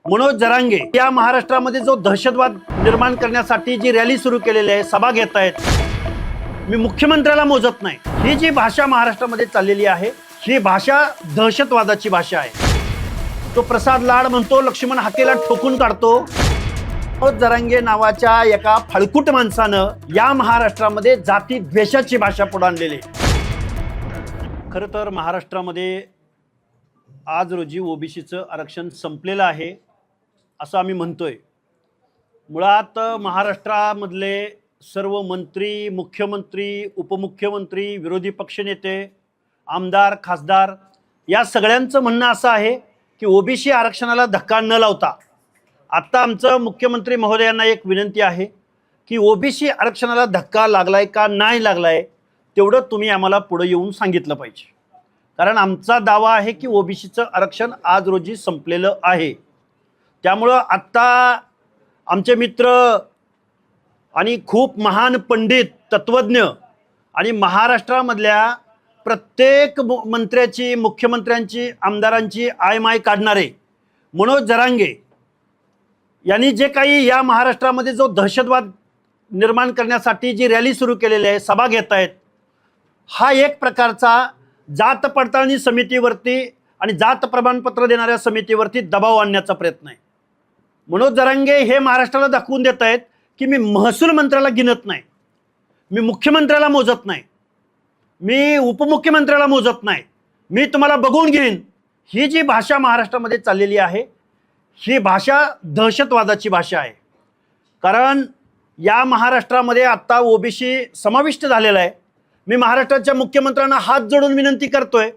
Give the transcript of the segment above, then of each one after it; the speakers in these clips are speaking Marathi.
मनोज जरांगे या महाराष्ट्रामध्ये जो दहशतवाद निर्माण करण्यासाठी जी रॅली सुरू केलेली आहे, सभा घेत आहेत, मी मुख्यमंत्र्याला मोजत नाही। ही जी भाषा महाराष्ट्रामध्ये चाललेली आहे, ही भाषा दहशतवादाची भाषा आहे। तो प्रसाद लाड म्हणतो, लक्ष्मण हाकेला ठोकून काढतो। मनोज जरांगे नावाच्या एका फळकुट माणसानं या महाराष्ट्रामध्ये जाती द्वेषाची भाषा पुढे आणलेली आहे। खरं तर महाराष्ट्रामध्ये आज रोजी ओबीसीचं आरक्षण संपलेलं आहे असं आम्ही म्हणतोय। मुळात महाराष्ट्रामधले सर्व मंत्री, मुख्यमंत्री, उपमुख्यमंत्री, विरोधी पक्षनेते, आमदार, खासदार या सगळ्यांचं म्हणणं असं आहे की ओबीसी आरक्षणाला धक्का न लावता आता आमचं मुख्यमंत्री महोदयांना एक विनंती आहे की ओबीसी आरक्षणाला धक्का लागलाय का नाही लागलाय तेवढं तुम्ही आम्हाला पुढे येऊन सांगितलं पाहिजे। कारण आमचा दावा आहे की ओबीसीचं आरक्षण आज रोजी संपलेलं आहे। त्यामुळं आत्ता आमचे मित्र आणि खूप महान पंडित, तत्वज्ञ आणि महाराष्ट्रामधल्या प्रत्येक मंत्र्याची, मुख्यमंत्र्यांची, आमदारांची आयमाय काढणारे मनोज जरांगे यांनी जे काही या महाराष्ट्रामध्ये जो दहशतवाद निर्माण करण्यासाठी जी रॅली सुरू केलेली आहे, सभा घेत आहेत, हा एक प्रकारचा जात पडताळणी समितीवरती आणि जात प्रमाणपत्र देणाऱ्या समितीवरती दबाव आणण्याचा प्रयत्न आहे। मनोज जरांगे हे महाराष्ट्राला दाखवून देत आहेत की मी महसूल मंत्र्याला गिनत नाही, मी मुख्यमंत्र्याला मोजत नाही, मी उपमुख्यमंत्र्याला मोजत नाही, मी तुम्हाला बघून घेईन। ही जी भाषा महाराष्ट्रामध्ये चाललेली आहे, ही भाषा दहशतवादाची भाषा आहे। कारण या महाराष्ट्रामध्ये आता ओबीसी समाविष्ट झालेला आहे। मी महाराष्ट्राच्या मुख्यमंत्र्यांना हात जोडून विनंती करतोय,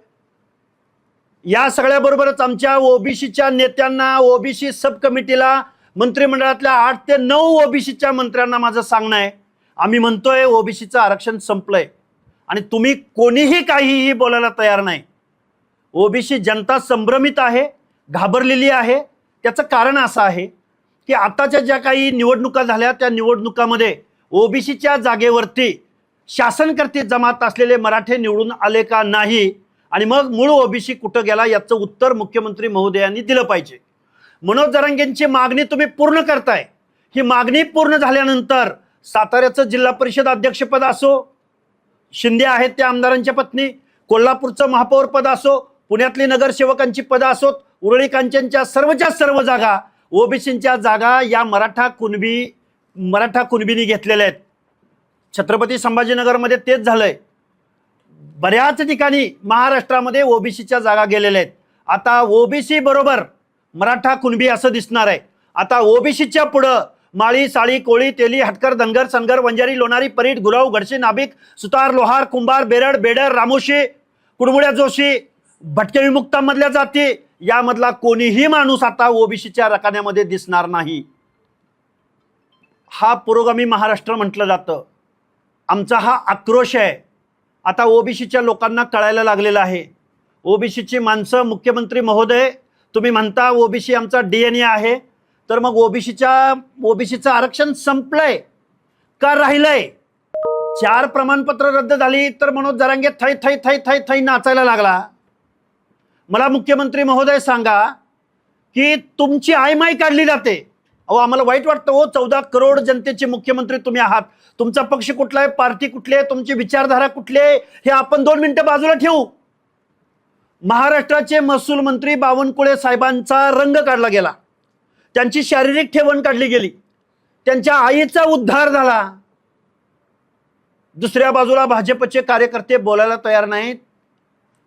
या सगळ्याबरोबरच आमच्या ओबीसीच्या नेत्यांना, ओबीसी सब कमिटीला, मंत्रिमंडळातल्या 8 ते 9 ओबीसीच्या मंत्र्यांना माझं सांगणं आहे, आम्ही म्हणतोय ओबीसीचं आरक्षण संपलंय आणि तुम्ही कोणीही काहीही बोलायला तयार नाही। ओबीसी जनता संभ्रमित आहे, घाबरलेली आहे। त्याचं कारण असं आहे की आताच्या ज्या काही निवडणुका झाल्या त्या निवडणुकामध्ये ओबीसीच्या जागेवरती शासनकर्ते जमात असलेले मराठे निवडून आले का नाही आणि मग मूळ ओबीसी कुठं गेला याचं उत्तर मुख्यमंत्री महोदयांनी दिलं पाहिजे। मनोज जरांगेंची मागणी तुम्ही पूर्ण करताय, ही मागणी पूर्ण झाल्यानंतर साताऱ्याचं जिल्हा परिषद अध्यक्षपद असो, शिंदे आहेत त्या आमदारांच्या पत्नी, कोल्हापूरचं महापौर पद असो, पुण्यातली नगरसेवकांची पदं असोत, उरळी कांचनच्या सर्वच्या सर्व जागा, ओबीसींच्या जागा या मराठा कुणबींनी घेतलेल्या आहेत। छत्रपती संभाजीनगरमध्ये तेच झालंय। बऱ्याच ठिकाणी महाराष्ट्रामध्ये ओबीसीच्या जागा गेलेल्या आहेत। आता ओबीसी बरोबर मराठा कुणबी असं दिसणार आहे। आता ओबीसीच्या पुढं माळी, साळी, कोळी, तेली, हटकर, धनगर, सनगर, वंजारी, लोणारी, परीट, गुराव, गडसे, नाभिक, सुतार, लोहार, कुंभार, बेरड, बेडर, रामोशी, कुडमुड्या, जोशी, भटके विमुक्तांमधल्या जाती यामधला कोणीही माणूस आता ओबीसीच्या रकान्यामध्ये दिसणार नाही। हा पुरोगामी महाराष्ट्र म्हटलं जातं। आमचा हा आक्रोश आहे। आता ओबीसीच्या लोकांना कळायला लागलेलं आहे। ओबीसीची माणसं, मुख्यमंत्री महोदय तुम्ही म्हणता ओबीसी आमचा DNA आहे, तर मग ओबीसीचं आरक्षण संपलंय का राहिलंय? 4 प्रमाणपत्र रद्द झाली तर मनोज जरांगे थै थै थै थै थै नाचायला लागला। मला मुख्यमंत्री महोदय सांगा की तुमची आयमाय काढली जाते। अहो आम्हाला वाईट वाटतं हो, 14 करोड जनतेचे मुख्यमंत्री तुम्ही आहात। तुमचा पक्ष कुठला आहे, पार्टी कुठली आहे, तुमची विचारधारा कुठली आहे हे आपण 2 मिनिटं बाजूला ठेवू। महाराष्ट्राचे महसूल मंत्री बावनकुळे साहेबांचा रंग काढला गेला, त्यांची शारीरिक ठेवण काढली गेली, त्यांच्या आईचा उद्धार झाला। दुसऱ्या बाजूला भाजपचे कार्यकर्ते बोलायला तयार नाहीत।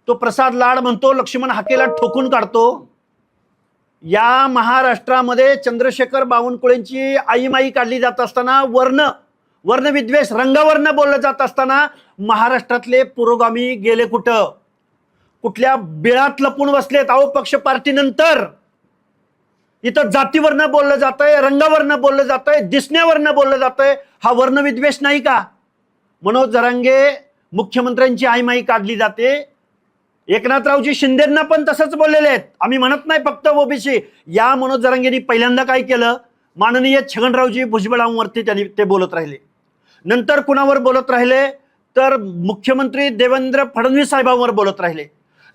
तो प्रसाद लाड म्हणतो, लक्ष्मण हाकेला ठोकून काढतो। या महाराष्ट्रामध्ये चंद्रशेखर बावनकुळेंची आईमाई काढली जात असताना, वर्णविद्वेष रंगावरनं बोललं जात असताना महाराष्ट्रातले पुरोगामी गेले कुठं? कुठल्या बिळात लपून बसलेत? अहो पक्ष पार्टी नंतर इथं जातीवरनं बोललं जातंय, रंगावरनं बोललं जातंय, दिसण्यावरनं बोललं जातंय। हा वर्णविद्वेष नाही का? मनोज जरांगे मुख्यमंत्र्यांची आईमाई काढली जाते। एकनाथरावजी शिंदेंना पण तसंच बोललेले आहेत। आम्ही म्हणत नाही फक्त ओबीसी। या मनोज जरांगेंनी पहिल्यांदा काय केलं, माननीय छगनरावजी भुजबळांवरती ते बोलत राहिले। नंतर कुणावर बोलत राहिले तर मुख्यमंत्री देवेंद्र फडणवीस साहेबांवर बोलत राहिले।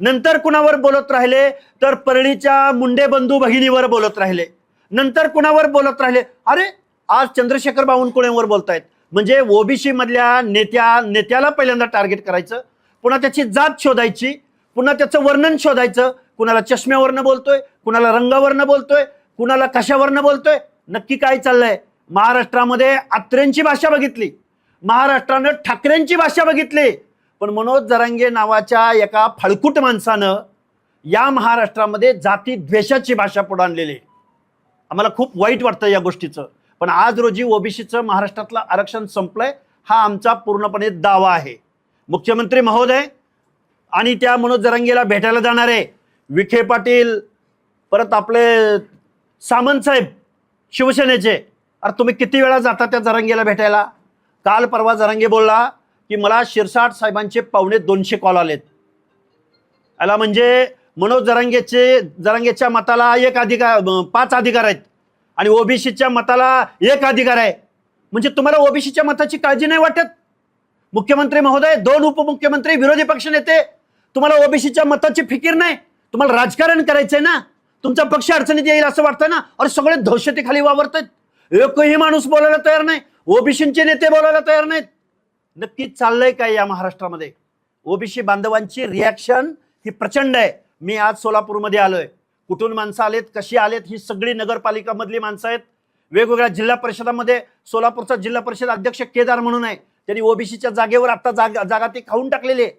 नंतर कुणावर बोलत राहिले तर परळीच्या मुंडे बंधू भगिनीवर बोलत राहिले। नंतर कुणावर बोलत राहिले. अरे आज चंद्रशेखर बावनकुळेंवर बोलतायत. म्हणजे ओबीसी मधल्या नेत्याला पहिल्यांदा टार्गेट करायचं, पुन्हा त्याची जात शोधायची, पुन्हा त्याचं वर्णन शोधायचं. कुणाला चष्म्यावरनं बोलतोय, कुणाला रंगावरनं बोलतोय, कुणाला कशावरनं बोलतोय. नक्की काय चाललंय? महाराष्ट्रामध्ये आत्रेंची भाषा बघितली, महाराष्ट्रानं ठाकरेंची भाषा बघितली, पण मनोज जरांगे नावाच्या एका फळकुट माणसानं या महाराष्ट्रामध्ये जाती द्वेषाची भाषा पुढे आणलेली. आम्हाला खूप वाईट वाटतं या गोष्टीचं. पण आज रोजी ओबीसीचं महाराष्ट्रातलं आरक्षण संपलंय हा आमचा पूर्णपणे दावा आहे. मुख्यमंत्री महोदय आणि त्या मनोज जरांगेला भेटायला जाणारे विखे पाटील, परत आपले सामंत साहेब शिवसेनेचे, अरे तुम्ही किती वेळा जाता त्या जरांगेला भेटायला? काल परवा जरांगे बोलला की मला शिरसाट साहेबांचे 250 कॉल आलेत. याला म्हणजे मनोज जरांगेच्या मताला 5 अधिकार आहेत आणि ओबीसीच्या मताला 1 अधिकार आहे. म्हणजे तुम्हाला ओबीसीच्या मताची काळजी नाही वाटत? मुख्यमंत्री महोदय, 2 उपमुख्यमंत्री, विरोधी पक्ष नेते, तुम्हाला ओबीसीच्या मताची फिकीर नाही? तुम्हाला राजकारण करायचंय ना? तुमचा पक्ष अडचणीत येईल असं वाटतं ना? अरे सगळे दहशतीखाली वावरतात, एकही माणूस बोलायला तयार नाही, ओबीसीचे नेते बोलायला तयार नाहीत. नक्कीच चाललंय काय या महाराष्ट्रामध्ये? ओबीसी बांधवांची रिॲक्शन ही प्रचंड आहे. मी आज सोलापूरमध्ये आलोय. कुठून माणसं आलेत, कशी आलेत, ही सगळी नगरपालिका मधली माणसं आहेत. वेगवेगळ्या जिल्हा परिषदामध्ये सोलापूरचा जिल्हा परिषद अध्यक्ष केदार म्हणून आहे, त्यांनी ओबीसीच्या जागेवर आता जागा ती खाऊन टाकलेली आहे.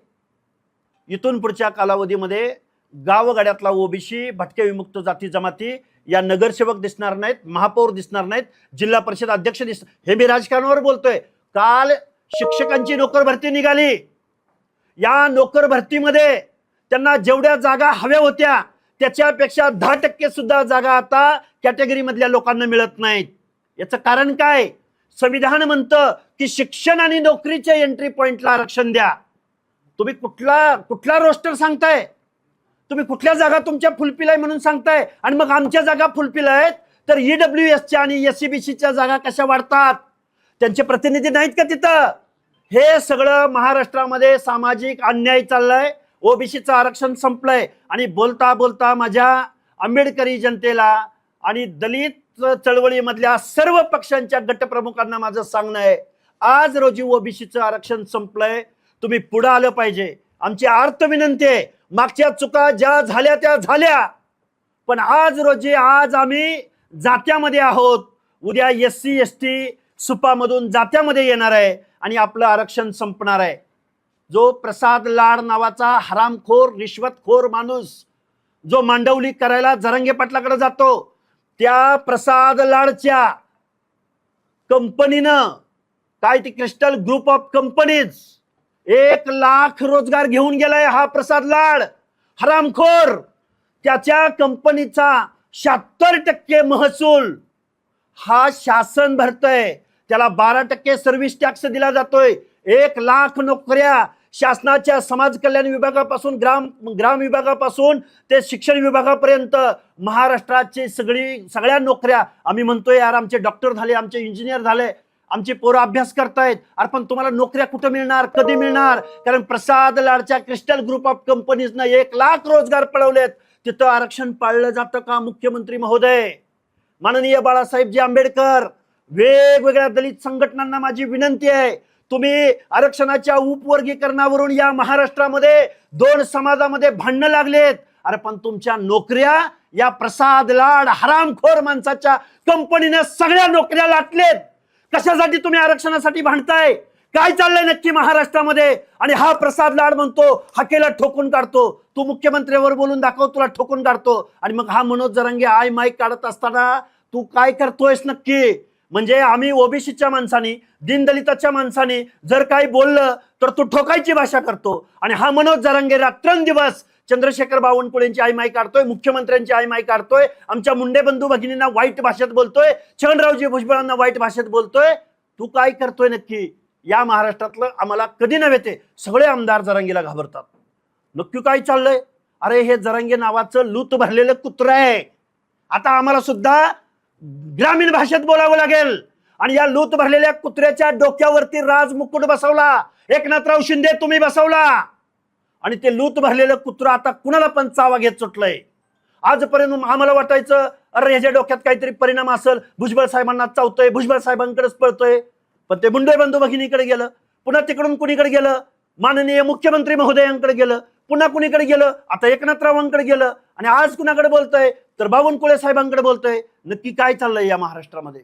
इथून पुढच्या कालावधीमध्ये गावगाड्यातला ओबीसी, भटके विमुक्त जाती जमाती या नगरसेवक दिसणार नाहीत, महापौर दिसणार नाहीत, जिल्हा परिषद अध्यक्ष हे मी राजकारणावर बोलतोय. काल शिक्षकांची नोकर भरती निघाली. या नोकर भरतीमध्ये त्यांना जेवढ्या जागा हव्या होत्या त्याच्यापेक्षा 10% सुद्धा जागा आता कॅटेगरी मधल्या लोकांना मिळत नाहीत. याचं कारण काय? संविधान म्हणतं की शिक्षण आणि नोकरीच्या एंट्री पॉइंटला आरक्षण द्या. तुम्ही कुठला रोस्टर सांगताय? तुम्ही कुठल्या जागा तुमच्या फुलफिल आहे म्हणून सांगताय, आणि मग आमच्या जागा फुलफिल आहेत तर ईडब्ल्यूएसच्या आणि एससीबीसीच्या जागा कशा वाढतात? त्यांचे प्रतिनिधी नाहीत का तिथं? हे सगळं महाराष्ट्रामध्ये सामाजिक अन्याय चाललाय. ओबीसीचं आरक्षण संपलंय आणि बोलता बोलता माझ्या आंबेडकरी जनतेला आणि दलित चळवळीमधल्या सर्व पक्षांच्या गटप्रमुखांना माझं सांगणं आहे, आज रोजी ओबीसीचं आरक्षण संपलंय, तुम्ही पुढे आलं पाहिजे. आमची आर्त विनंती आहे, मागच्या चुका ज्या झाल्या त्या झाल्या, पण आज आम्ही जात्यामध्ये आहोत. उद्या एससी एसटी सुपामधून जात्यामध्ये येणार आहे आणि आपलं आरक्षण संपणार आहे. जो प्रसाद लाड नावाचा हरामखोर रिश्वतखोर माणूस जो मांडवली करायला जरांगे पाटलाकडे जातो, त्या प्रसाद लाडच्या कंपनीनं काय ती crystal group of companies 1 lakh रोजगार घेऊन गेलाय हा प्रसाद लाड हरामखोर. त्याच्या कंपनीचा 76% महसूल हा शासन भरतय, त्याला 12% सर्व्हिस टॅक्स दिला जातोय. 1 लाख नोकऱ्या शासनाच्या समाज कल्याण विभागापासून ग्राम विभागापासून ते शिक्षण विभागापर्यंत महाराष्ट्राची सगळ्या नोकऱ्या. आम्ही म्हणतोय यार आमचे डॉक्टर झाले, आमचे इंजिनियर झाले, आमचे पोरं अभ्यास करतायत, अरे पण तुम्हाला नोकऱ्या कुठं मिळणार, कधी मिळणार? कारण प्रसाद लाडच्या क्रिस्टल ग्रुप ऑफ कंपनीजनं 1 लाख रोजगार पळवलेत. तिथं आरक्षण पाळलं जातं का? मुख्यमंत्री महोदय, माननीय बाळासाहेबजी आंबेडकर, वेगवेगळ्या दलित संघटनांना माझी विनंती आहे, तुम्ही आरक्षणाच्या उपवर्गीकरणावरून या महाराष्ट्रामध्ये 2 समाजामध्ये भांडणं लागलेत. अरे पण तुमच्या नोकऱ्या या प्रसाद लाड हरामखोर माणसाच्या कंपनीने सगळ्या नोकऱ्या लाटलेत. कशासाठी तुम्ही आरक्षणासाठी भांडताय? काय चाललंय नक्की महाराष्ट्रामध्ये? आणि हा प्रसाद लाड म्हणतो हाकेला ठोकून काढतो, तू मुख्यमंत्र्यावर बोलून दाखव, तुला ठोकून काढतो. आणि मग हा मनोज जरांगे आय माईक काढत असताना तू काय करतोयस नक्की? म्हणजे आम्ही ओबीसीच्या माणसानी, दीनदलिताच्या माणसानी जर काही बोललं तर तू ठोकायची भाषा करतो. आणि हा मनोज जरांगे रात्रंदिवस चंद्रशेखर बावनकुळेंची आई माई काढतोय, मुख्यमंत्र्यांची आई माई काढतोय, आमच्या मुंडे बंधू भगिनींना वाईट भाषेत बोलतोय, छगनरावजी भुजबळांना वाईट भाषेत बोलतोय. तू काय करतोय नक्की? या महाराष्ट्रातलं आम्हाला कधी नव्हे ते सगळे आमदार जरांगेला घाबरतात. नक्की काय चाललंय? अरे हे जरांगे नावाचं लूत भरलेलं कुत्र आहे. आता आम्हाला सुद्धा ग्रामीण भाषेत बोलावं लागेल. आणि या लूत भरलेल्या कुत्र्याच्या डोक्यावरती राज मुकुट बसवला एकनाथराव शिंदे, तुम्ही बसवला. आणि ते लूत भरलेलं कुत्र आता कुणाला पण चावा घेत सुटलंय. आजपर्यंत आम्हाला वाटायचं अरे ह्याच्या डोक्यात काहीतरी परिणाम असेल, भुजबळ साहेबांना चावतोय, भुजबळ साहेबांकडेच पळतोय. पण ते मुंडे बंधू भगिनीकडे गेलं, पुन्हा तिकडून कुणीकडे गेलं, माननीय मुख्यमंत्री महोदयांकडे गेलं, पुन्हा कुणीकडे गेलं, आता एकनाथरावांकडे गेलं, आणि आज कुणाकडे बोलतोय तर बावनकुळे साहेबांकडे बोलतोय. नक्की काय चाललंय या महाराष्ट्रामध्ये?